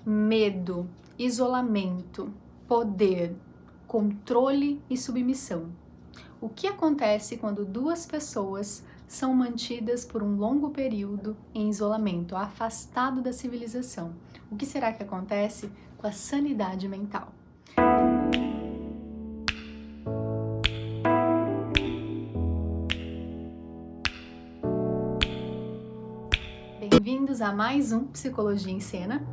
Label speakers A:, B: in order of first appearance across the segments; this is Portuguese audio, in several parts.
A: medo, isolamento, poder, controle e submissão. O que acontece quando duas pessoas são mantidas por um longo período em isolamento, afastado da civilização? O que será que acontece com a sanidade mental? Bem-vindos a mais um Psicologia em Cena.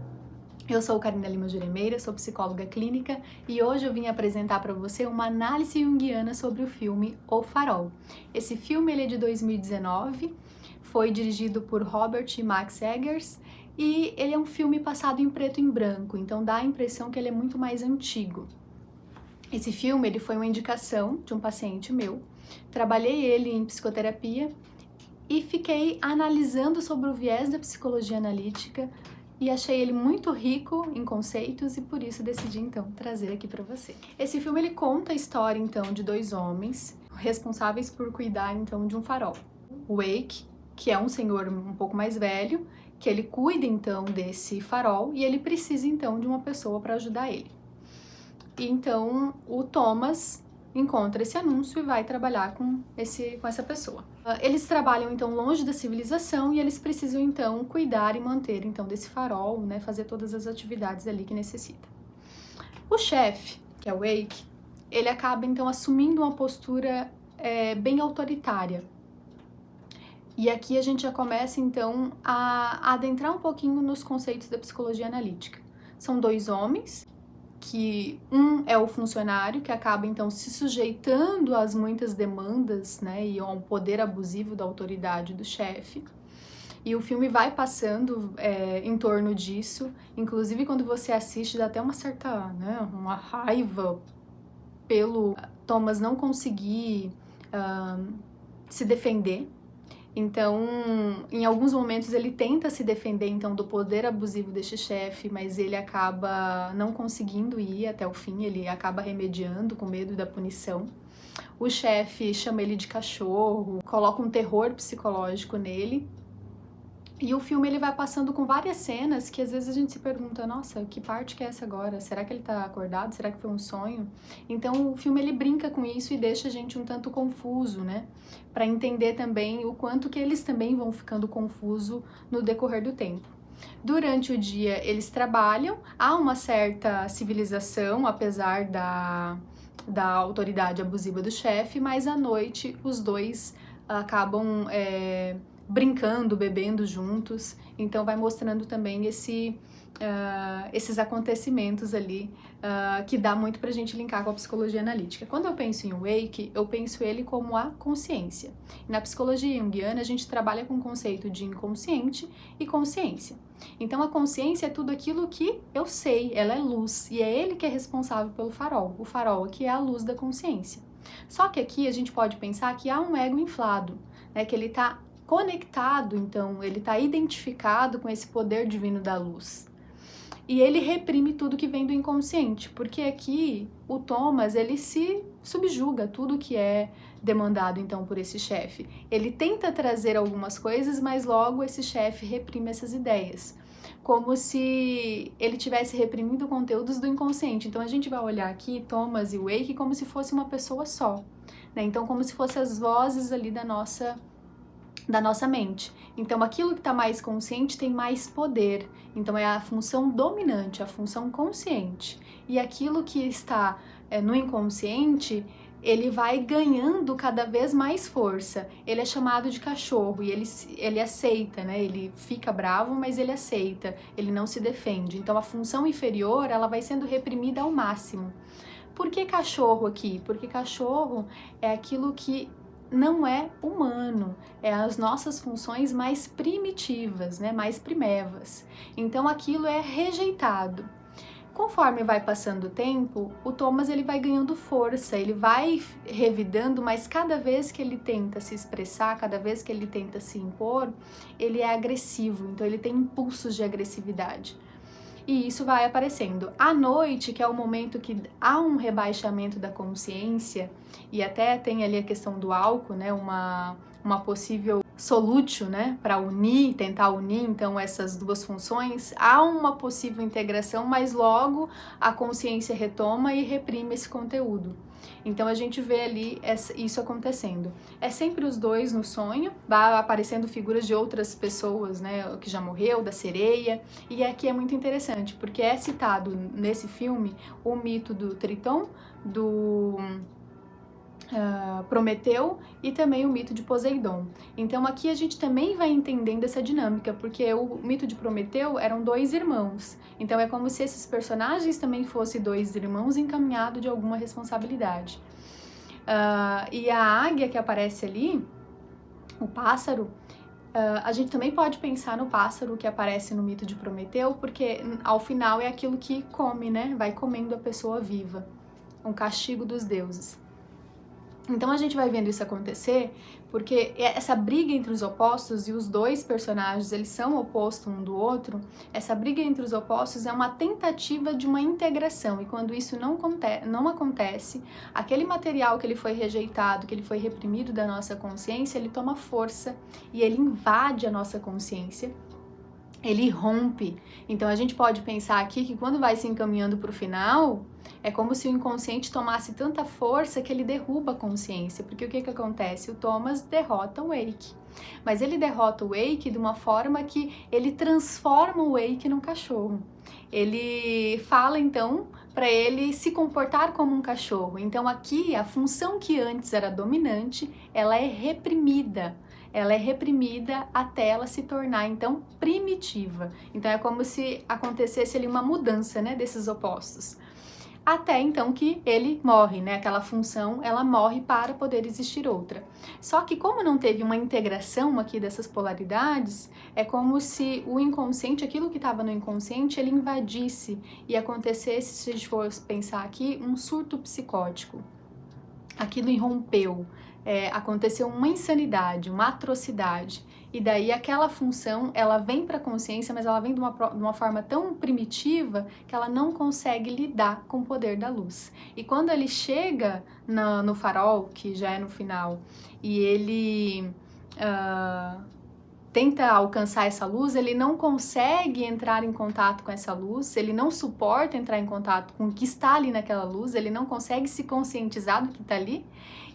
A: Eu sou Karina Lima Juremeira, sou psicóloga clínica e hoje eu vim apresentar para você uma análise junguiana sobre o filme O Farol. Esse filme ele é de 2019, foi dirigido por Robert e Max Eggers e ele é um filme passado em preto e em branco, então dá a impressão que ele é muito mais antigo. Esse filme ele foi uma indicação de um paciente meu, trabalhei ele em psicoterapia e fiquei analisando sobre o viés da psicologia analítica e achei ele muito rico em conceitos e por isso decidi então trazer aqui para você. Esse filme ele conta a história então de dois homens responsáveis por cuidar então de um farol. O Wake, que é um senhor um pouco mais velho, que ele cuida então desse farol e ele precisa então de uma pessoa para ajudar ele. E então o Thomas encontra esse anúncio e vai trabalhar com essa pessoa. Eles trabalham então longe da civilização e eles precisam então cuidar e manter então desse farol, né, fazer todas as atividades ali que necessita. O chefe, que é o Wake, ele acaba então assumindo uma postura bem autoritária. E aqui a gente já começa então a adentrar um pouquinho nos conceitos da psicologia analítica. São dois homens, que um é o funcionário que acaba então se sujeitando às muitas demandas, né, e ao poder abusivo da autoridade do chefe. E o filme vai passando em torno disso, inclusive quando você assiste dá até uma certa, né, uma raiva pelo Thomas não conseguir se defender. Então, em alguns momentos ele tenta se defender então do poder abusivo deste chefe, mas ele acaba não conseguindo ir até o fim, ele acaba remediando com medo da punição. O chefe chama ele de cachorro, coloca um terror psicológico nele. E o filme ele vai passando com várias cenas que às vezes a gente se pergunta, nossa, que parte que é essa agora? Será que ele tá acordado? Será que foi um sonho? Então o filme ele brinca com isso e deixa a gente um tanto confuso, né? Para entender também o quanto que eles também vão ficando confusos no decorrer do tempo. Durante o dia eles trabalham, há uma certa civilização, apesar da autoridade abusiva do chefe, mas à noite os dois acabam brincando, bebendo juntos, então vai mostrando também esses acontecimentos ali que dá muito pra gente linkar com a psicologia analítica. Quando eu penso em Wake, eu penso ele como a consciência. Na psicologia junguiana, a gente trabalha com o conceito de inconsciente e consciência. Então a consciência é tudo aquilo que eu sei, ela é luz, e é ele que é responsável pelo farol. O farol aqui é a luz da consciência. Só que aqui a gente pode pensar que há um ego inflado, né, que ele tá conectado, então, ele está identificado com esse poder divino da luz. E ele reprime tudo que vem do inconsciente, porque aqui o Thomas, ele se subjuga tudo que é demandado, então, por esse chefe. Ele tenta trazer algumas coisas, mas logo esse chefe reprime essas ideias, como se ele tivesse reprimido conteúdos do inconsciente. Então, a gente vai olhar aqui Thomas e Wake como se fosse uma pessoa só, né? Então, como se fossem as vozes ali da nossa mente. Então, aquilo que está mais consciente tem mais poder. Então, é a função dominante, a função consciente. E aquilo que está no inconsciente, ele vai ganhando cada vez mais força. Ele é chamado de cachorro e ele aceita, né? Ele fica bravo, mas ele aceita. Ele não se defende. Então, a função inferior, ela vai sendo reprimida ao máximo. Por que cachorro aqui? Porque cachorro é aquilo que não é humano, é as nossas funções mais primitivas, né, mais primevas. Então aquilo é rejeitado. Conforme vai passando o tempo, o Thomas ele vai ganhando força, ele vai revidando, mas cada vez que ele tenta se expressar, cada vez que ele tenta se impor, ele é agressivo, então ele tem impulsos de agressividade. E isso vai aparecendo. À noite, que é o momento que há um rebaixamento da consciência, e até tem ali a questão do álcool, né? uma possível solútil, né, para unir, tentar unir então essas duas funções, há uma possível integração, mas logo a consciência retoma e reprime esse conteúdo. Então a gente vê ali isso acontecendo. É sempre os dois no sonho, vai aparecendo figuras de outras pessoas, né, que já morreu, da sereia, e aqui é muito interessante, porque é citado nesse filme o mito do Triton, do Prometeu e também o mito de Poseidon. Então aqui a gente também vai entendendo essa dinâmica, porque o mito de Prometeu eram dois irmãos, então é como se esses personagens também fossem dois irmãos encaminhados de alguma responsabilidade. E a águia que aparece ali, o pássaro, a gente também pode pensar no pássaro que aparece no mito de Prometeu, porque ao final é aquilo que come, né? Vai comendo a pessoa viva, um castigo dos deuses. Então a gente vai vendo isso acontecer, porque essa briga entre os opostos, e os dois personagens, eles são opostos um do outro, essa briga entre os opostos é uma tentativa de uma integração, e quando isso não acontece, aquele material que ele foi rejeitado, que ele foi reprimido da nossa consciência, ele toma força e ele invade a nossa consciência, ele rompe. Então a gente pode pensar aqui que quando vai se encaminhando para o final, é como se o inconsciente tomasse tanta força que ele derruba a consciência, porque o que acontece? O Thomas derrota o Wake, mas ele derrota o Wake de uma forma que ele transforma o Wake num cachorro. Ele fala então para ele se comportar como um cachorro. Então aqui a função que antes era dominante, ela é reprimida. Ela é reprimida até ela se tornar, então, primitiva. Então, é como se acontecesse ali uma mudança, né, desses opostos. Até, então, que ele morre, né, aquela função, ela morre para poder existir outra. Só que como não teve uma integração aqui dessas polaridades, é como se o inconsciente, aquilo que estava no inconsciente, ele invadisse e acontecesse, se a gente for pensar aqui, um surto psicótico. Aquilo irrompeu. Aconteceu uma insanidade, uma atrocidade, e daí aquela função, ela vem para a consciência, mas ela vem de uma forma tão primitiva que ela não consegue lidar com o poder da luz. E quando ele chega no farol, que já é no final, e ele tenta alcançar essa luz, ele não consegue entrar em contato com essa luz, ele não suporta entrar em contato com o que está ali naquela luz, ele não consegue se conscientizar do que está ali,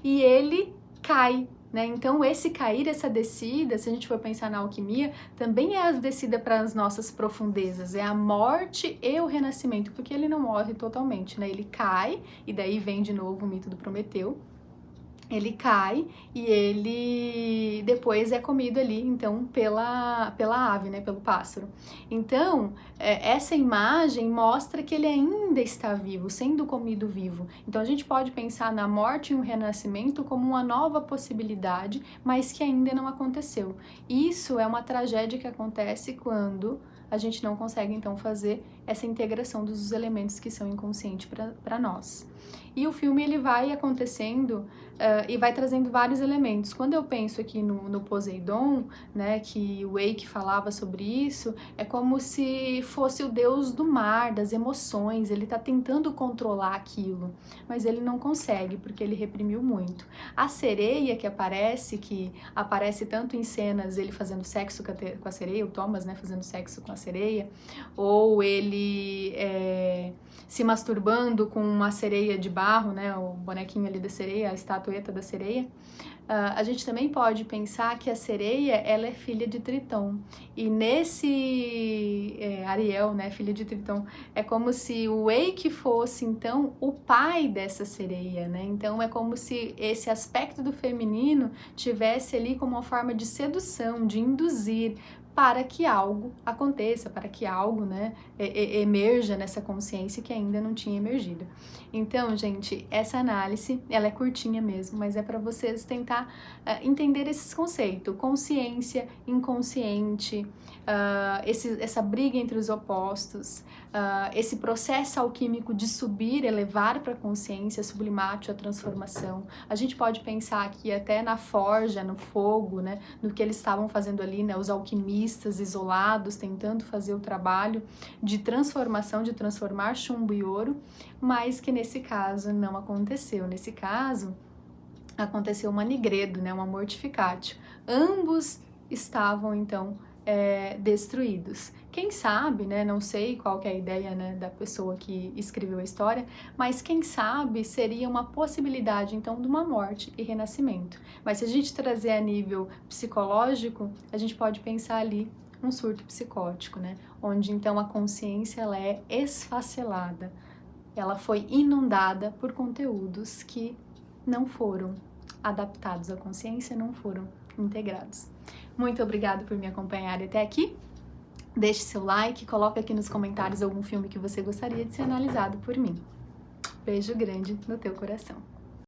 A: e ele cai, né? Então esse cair, essa descida, se a gente for pensar na alquimia, também é a descida para as nossas profundezas, é a morte e o renascimento, porque ele não morre totalmente, né? Ele cai, e daí vem de novo o mito do Prometeu. Ele cai e ele depois é comido ali, então, pela ave, né, pelo pássaro. Então, essa imagem mostra que ele ainda está vivo, sendo comido vivo. Então, a gente pode pensar na morte e um renascimento como uma nova possibilidade, mas que ainda não aconteceu. Isso é uma tragédia que acontece quando a gente não consegue, então, fazer essa integração dos elementos que são inconscientes para nós. E o filme, ele vai acontecendo e vai trazendo vários elementos. Quando eu penso aqui no Poseidon, né, que o Wake falava sobre isso, é como se fosse o deus do mar, das emoções, ele tá tentando controlar aquilo, mas ele não consegue, porque ele reprimiu muito. A sereia que aparece tanto em cenas, ele fazendo sexo com a sereia, o Thomas, né, fazendo sexo com a sereia, ou ele se masturbando com uma sereia de barro, né, o bonequinho ali da sereia, a estatueta da sereia. A gente também pode pensar que a sereia, ela é filha de Triton, e nesse Ariel, né, filha de Triton, é como se o Wake fosse então o pai dessa sereia, né? Então é como se esse aspecto do feminino tivesse ali como uma forma de sedução, de induzir, para que algo aconteça, para que algo, né, emerja nessa consciência que ainda não tinha emergido. Então, gente, essa análise, ela é curtinha mesmo, mas é para vocês tentar entender esses conceitos, consciência, inconsciente, essa briga entre os opostos, esse processo alquímico de subir, elevar para a consciência, sublimátil, a transformação. A gente pode pensar aqui até na forja, no fogo, né, no que eles estavam fazendo ali, né, os alquimistas isolados, tentando fazer o trabalho de transformação, de transformar chumbo e ouro, mas que nesse caso não aconteceu. Nesse caso, aconteceu uma nigredo, né, uma mortificatio. Ambos estavam, então, destruídos. Quem sabe, né, não sei qual que é a ideia, né, da pessoa que escreveu a história, mas quem sabe seria uma possibilidade, então, de uma morte e renascimento. Mas se a gente trazer a nível psicológico, a gente pode pensar ali um surto psicótico, né, onde, então, a consciência ela é esfacelada, ela foi inundada por conteúdos que não foram adaptados à consciência, não foram integrados. Muito obrigada por me acompanhar até aqui. Deixe seu like, coloque aqui nos comentários algum filme que você gostaria de ser analisado por mim. Beijo grande no teu coração.